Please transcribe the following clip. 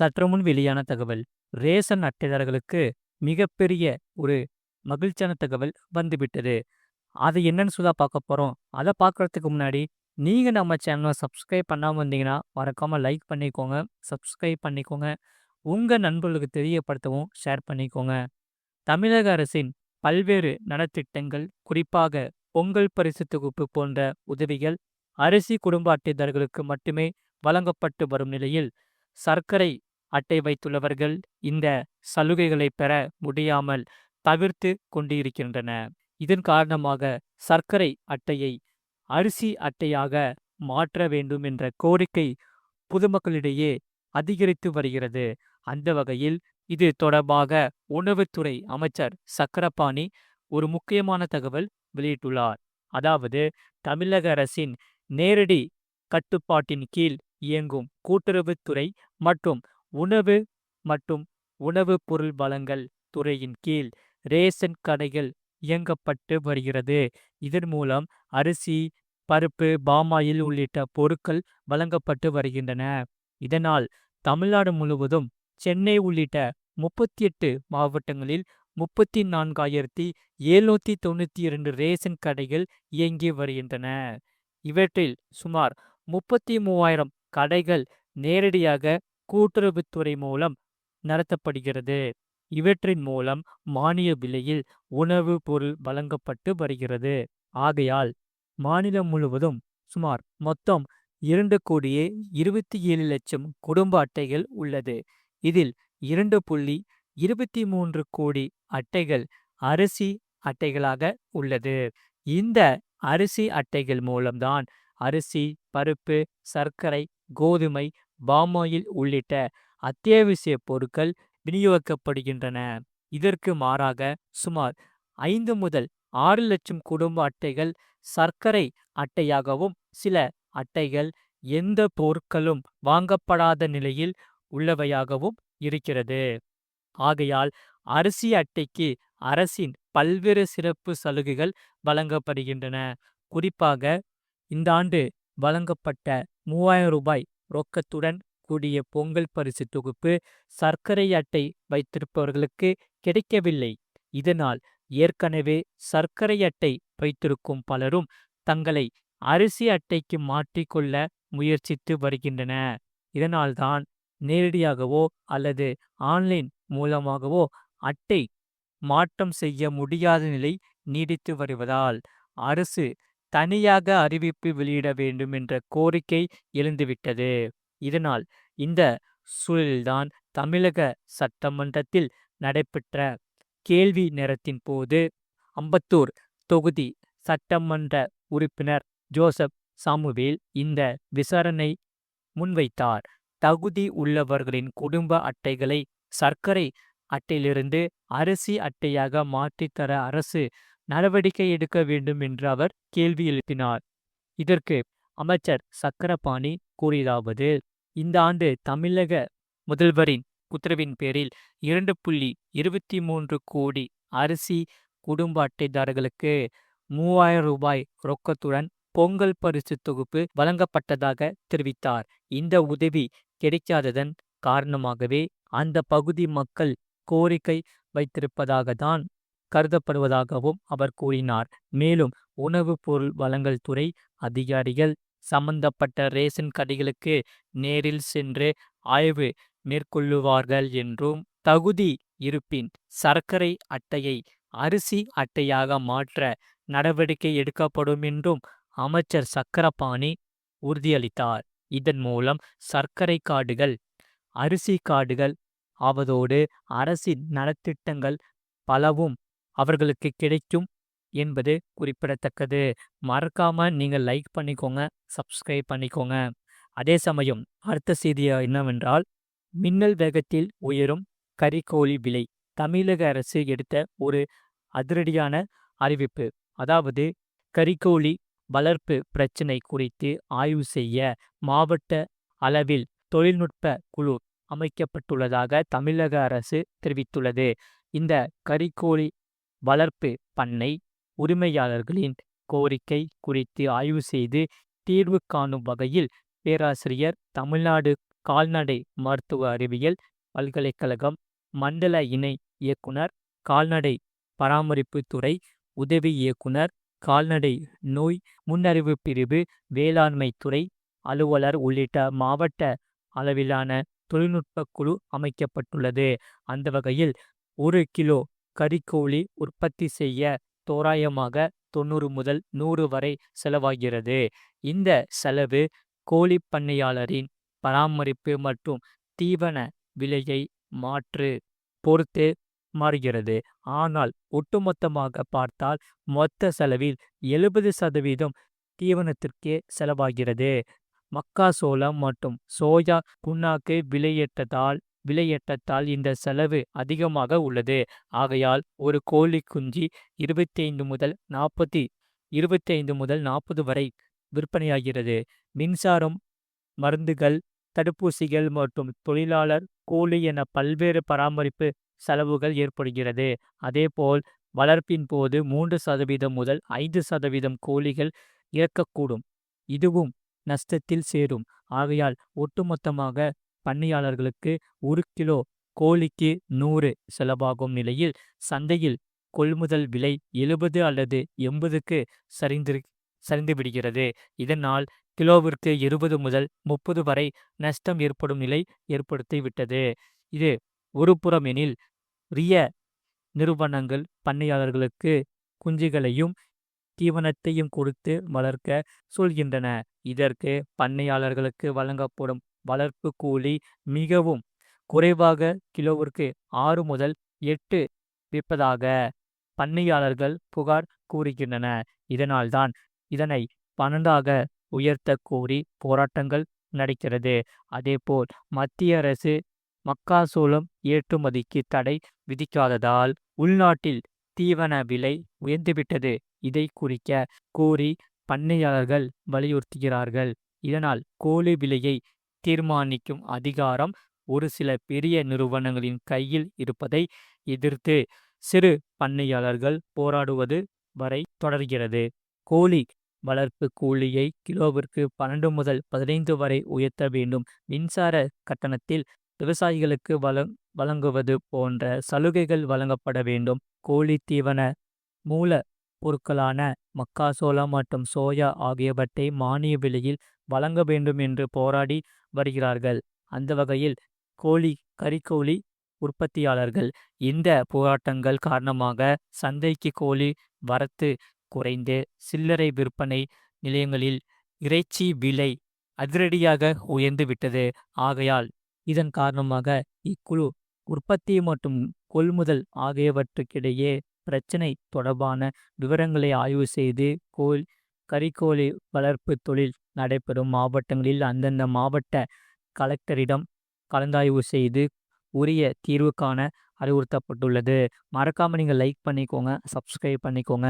சற்று முன் வெளியான தகவல். ரேஷன் அட்டைதாரர்களுக்கு மிகப்பெரிய ஒரு மகிழ்ச்சியான தகவல் வந்துவிட்டது. அது என்னன்னு சொல்லி பார்க்க போறோம். அத பார்க்கறதுக்கு முன்னாடி, நீங்க நம்ம சேனல சப்ஸ்கிரைப் பண்ணாம இருந்தீங்கன்னா, மறக்காம லைக் பண்ணிக்கோங்க, சப்ஸ்கிரைப் பண்ணிக்கோங்க. உங்க நண்பர்களுக்கு தெரியப்படுத்தவும் ஷேர் பண்ணிக்கோங்க. தமிழக அரசின் பல்வேறு நலத்திட்டங்கள், குறிப்பாக பொங்கல் பரிசு தொகுப்பு போன்ற உதவிகள் அரிசி குடும்ப அட்டைதாரர்களுக்கு மட்டுமே வழங்கப்பட்டு வரும் நிலையில், சர்க்கரை அட்டை வைத்துள்ளவர்கள் இந்த சலுகைகளை பெற முடியாமல் தவிர்த்து கொண்டிருக்கின்றன. இதன் காரணமாக சர்க்கரை அட்டையை அரிசி அட்டையாக மாற்ற வேண்டும் என்ற கோரிக்கை பொதுமக்களிடையே அதிகரித்து வருகிறது. அந்த வகையில் இது தொடர்பாக உணவுத்துறை அமைச்சர் சக்கரபாணி ஒரு முக்கியமான தகவல் வெளியிட்டுள்ளார். அதாவது, தமிழக அரசின் நேரடி கட்டுப்பாட்டின் கீழ் இயங்கும் கூட்டுறவுத்துறை மற்றும் உணவு மற்றும் உணவு பொருள் வழங்கல் துறையின் கீழ் ரேஷன் கடைகள் இயங்கப்பட்டு வருகிறது. இதன் மூலம் அரிசி, பருப்பு, பாமாயில் உள்ளிட்ட பொருட்கள் வழங்கப்பட்டு வருகின்றன. இதனால் தமிழ்நாடு முழுவதும் சென்னை உள்ளிட்ட 38 மாவட்டங்களில் 34,792 ரேஷன் கடைகள் இயங்கி வருகின்றன. இவற்றில் சுமார் 33,000 கடைகள் நேரடியாக கூட்டுறவுத்துறை மூலம் நடத்தப்படுகிறது. இவற்றின் மூலம் மானிய விலையில் உணவு பொருள் வழங்கப்பட்டு வருகிறது. ஆகையால் மாநிலம் முழுவதும் சுமார் மொத்தம் 2,27,00,000 குடும்ப அட்டைகள் உள்ளது. இதில் 2,23 கோடி அட்டைகள் அரிசி அட்டைகளாக உள்ளது. இந்த அரிசி அட்டைகள் மூலம்தான் அரிசி, பருப்பு, சர்க்கரை, கோதுமை, பாமாயில் உள்ளிட்ட அத்தியாவசிய பொருட்கள் விநியோகிக்கப்படுகின்றன. இதற்கு மாறாக சுமார் 5 முதல் 6 லட்சம் குடும்ப அட்டைகள் சர்க்கரை அட்டையாகவும், சில அட்டைகள் எந்த பொருட்களும் வாங்கப்படாத நிலையில் உள்ளவையாகவும் இருக்கிறது. ஆகையால் அரிசி அட்டைக்கு அரசின் பல்வேறு சிறப்பு சலுகைகள் வழங்கப்படுகின்றன. குறிப்பாக இந்த ஆண்டு வழங்கப்பட்ட 3,000 ரூபாய் ரொக்கத்துடன் கூடிய பொங்கல் பரிசு தொகுப்பு சர்க்கரை அட்டை வைத்திருப்பவர்களுக்கு கிடைக்கவில்லை. இதனால் ஏற்கனவே சர்க்கரை அட்டை வைத்திருக்கும் பலரும் தங்களை அரிசி அட்டைக்கு மாற்றிக்கொள்ள முயற்சித்து வருகின்றன. இதனால்தான் நேரடியாகவோ அல்லது ஆன்லைன் மூலமாகவோ அட்டை மாற்றம் செய்ய முடியாத நிலை நீடித்து வருவதால் அரசு தனியாக அறிவிப்பு வெளியிட வேண்டும் என்ற கோரிக்கை எழுந்துவிட்டது. இதனால் இந்த சூழலில்தான் தமிழக சட்டமன்றத்தில் நடைபெற்ற கேள்வி நேரத்தின் போது அம்பத்தூர் தொகுதி சட்டமன்ற உறுப்பினர் ஜோசப் சாமுவேல் இந்த விசாரணை முன்வைத்தார். தகுதி உள்ளவர்களின் குடும்ப அட்டைகளை சர்க்கரை அட்டையிலிருந்து அரிசி அட்டையாக மாற்றித்தர அரசு நடவடிக்கை எடுக்க வேண்டும் என்று அவர் கேள்வி எழுப்பினார். இதற்கு அமைச்சர் சக்கரபாணி கூறியதாவது, இந்த ஆண்டு தமிழக முதல்வரின் உத்தரவின் பேரில் 2,23 கோடி அரிசி குடும்ப அட்டைதாரர்களுக்கு 3,000 ரூபாய் ரொக்கத்துடன் பொங்கல் பரிசு தொகுப்பு வழங்கப்பட்டதாக தெரிவித்தார். இந்த உதவி கிடைக்காததன் காரணமாகவே அந்த பகுதி மக்கள் கோரிக்கை வைத்திருப்பதாக தான் கருதப்படுவதாகவும் அவர் கூறினார். மேலும் உணவு பொருள் வழங்கல் துறை அதிகாரிகள் சம்பந்தப்பட்ட ரேஷன் கடைகளுக்கு நேரில் சென்று ஆய்வு மேற்கொள்ளுவார்கள் என்றும், தகுதி இருப்பின் சர்க்கரை அட்டையை அரிசி அட்டையாக மாற்ற நடவடிக்கை எடுக்கப்படும் என்றும் அமைச்சர் சக்கரபாணி உறுதியளித்தார். இதன் மூலம் சர்க்கரை கார்டுகள் அரிசி கார்டுகள் ஆவதோடு அரசின் நலத்திட்டங்கள் பலவும் அவர்களுக்கு கிடைக்கும் என்பது குறிப்பிடத்தக்கது. மறக்காம நீங்க லைக் பண்ணிக்கோங்க, சப்ஸ்கிரைப் பண்ணிக்கோங்க. அதே சமயம் அடுத்த செய்தி என்னவென்றால், மின்னல் வேகத்தில் உயரும் கறிக்கோழி விலை. தமிழக அரசு எடுத்த ஒரு அதிரடியான அறிவிப்பு. அதாவது, கறிக்கோழி வளர்ப்பு பிரச்சினை குறித்து ஆய்வு செய்ய மாவட்ட அளவில் தொழில்நுட்ப குழு அமைக்கப்பட்டுள்ளதாக தமிழக அரசு தெரிவித்துள்ளது. இந்த கறிக்கோழி வளர்ப்பு பண்ணை உரிமையாளர்களின் கோரிக்கை குறித்து ஆய்வு செய்து தீர்வு காணும் வகையில் பேராசிரியர், தமிழ்நாடு கால்நடை மருத்துவ அறிவியல் பல்கலைக்கழகம், மண்டல இணை இயக்குனர், கால்நடை பராமரிப்பு துறை உதவி இயக்குனர், கால்நடை நோய் முன்னறிவு பிரிவு, வேளாண்மை துறை அலுவலர் உள்ளிட்ட மாவட்ட அளவிலான தொழில்நுட்ப குழு அமைக்கப்பட்டுள்ளது. அந்த வகையில் 1 கிலோ கறிக்கோழி உற்பத்தி செய்ய தோராயமாக 90 முதல் 100 வரை செலவாகிறது. இந்த செலவு கோழி பண்ணையாளரின் பராமரிப்பு மற்றும் தீவன விலையை மாற்று பொறுத்து மாறுகிறது. ஆனால் ஒட்டுமொத்தமாக பார்த்தால் மொத்த செலவில் 70% தீவனத்திற்கே செலவாகிறது. மக்காசோளம் மற்றும் சோயா புண்ணாக்கு விலையேற்றத்தால் இந்த செலவு அதிகமாக உள்ளது. ஆகையால் ஒரு கோழி குஞ்சு 25 முதல் 40 வரை விற்பனையாகிறது. மின்சாரம், மருந்துகள், தடுப்பூசிகள் மற்றும் தொழிலாளர் கூலி என பல்வேறு பராமரிப்பு செலவுகள் ஏற்படுகிறது. அதேபோல் வளர்ப்பின் போது 3% முதல் 5% கோழிகள் இறக்கக்கூடும். இதுவும் நஷ்டத்தில் சேரும். ஆகையால் ஒட்டுமொத்தமாக பண்ணையாளர்களுக்கு 1 கிலோ கோழிக்கு 100 செலவாகும் நிலையில் சந்தையில் கொள்முதல் விலை 70 அல்லது 80க்கு சரிந்து விடுகிறது. இதனால் கிலோவிற்கு 20 முதல் 30 வரை நஷ்டம் ஏற்படும் நிலை ஏற்படுத்திவிட்டது. இது ஒரு புறம் எனில், ரிய நிறுவனங்கள் பண்ணையாளர்களுக்கு குஞ்சுகளையும் தீவனத்தையும் கொடுத்து வளர்க்க சொல்கின்றன. இதற்கு பண்ணையாளர்களுக்கு வழங்கப்படும் வளர்ப்பு கூலி மிகவும் குறைவாக கிலோவிற்கு 6 முதல் 8 விற்பதாக பண்ணையாளர்கள் புகார் கூறுகின்றன. இதனால்தான் இதனை 12ஆக உயர்த்த கோரி போராட்டங்கள் நடக்கிறது. அதேபோல் மத்திய அரசு மக்காசோளம் ஏற்றுமதிக்கு தடை விதிக்காததால் உள்நாட்டில் தீவன விலை உயர்ந்துவிட்டது. இதை குறிக்க கோரி பண்ணையாளர்கள் வலியுறுத்துகிறார்கள். இதனால் கோழி விலையை தீர்மானிக்கும் அதிகாரம் ஒரு சில பெரிய நிறுவனங்களின் கையில் இருப்பதை எதிர்த்து சிறு பண்ணையாளர்கள் போராடுவது வரை தொடர்கிறது. கோழி வளர்ப்பு கூலியை கிலோவிற்கு 12 முதல் 15 வரை உயர்த்த வேண்டும். மின்சார கட்டணத்தில் விவசாயிகளுக்கு வழங்குவது போன்ற சலுகைகள் வழங்கப்பட வேண்டும். கோழி தீவன மூல பொருட்களான மக்காசோளம் மற்றும் சோயா ஆகியவற்றை மானிய விலையில் வழங்க வேண்டும் என்று போராடி வருகிறார்கள். அந்த வகையில் கறிக்கோழி உற்பத்தியாளர்கள் இந்த போராட்டங்கள் காரணமாக சந்தைக்கு கோழி வரத்து குறைந்து சில்லறை விற்பனை நிலையங்களில் இறைச்சி விலை அதிரடியாக உயர்ந்து விட்டது. ஆகையால் இதன் காரணமாக இக்குழு உற்பத்தி மற்றும் கொள்முதல் ஆகியவற்றுக்கிடையே பிரச்சினை தொடர்பான விவரங்களை ஆய்வு செய்து கறிக்கோழி வளர்ப்பு தொழில் நடைபெறும் மாவட்டங்களில் அந்தந்த மாவட்ட கலெக்டரிடம் கலந்தாய்வு செய்து உரிய தீர்வு காண அறிவுறுத்தப்பட்டுள்ளது. மறக்காம நீங்கள் லைக் பண்ணிக்கோங்க, சப்ஸ்கிரைப் பண்ணிக்கோங்க.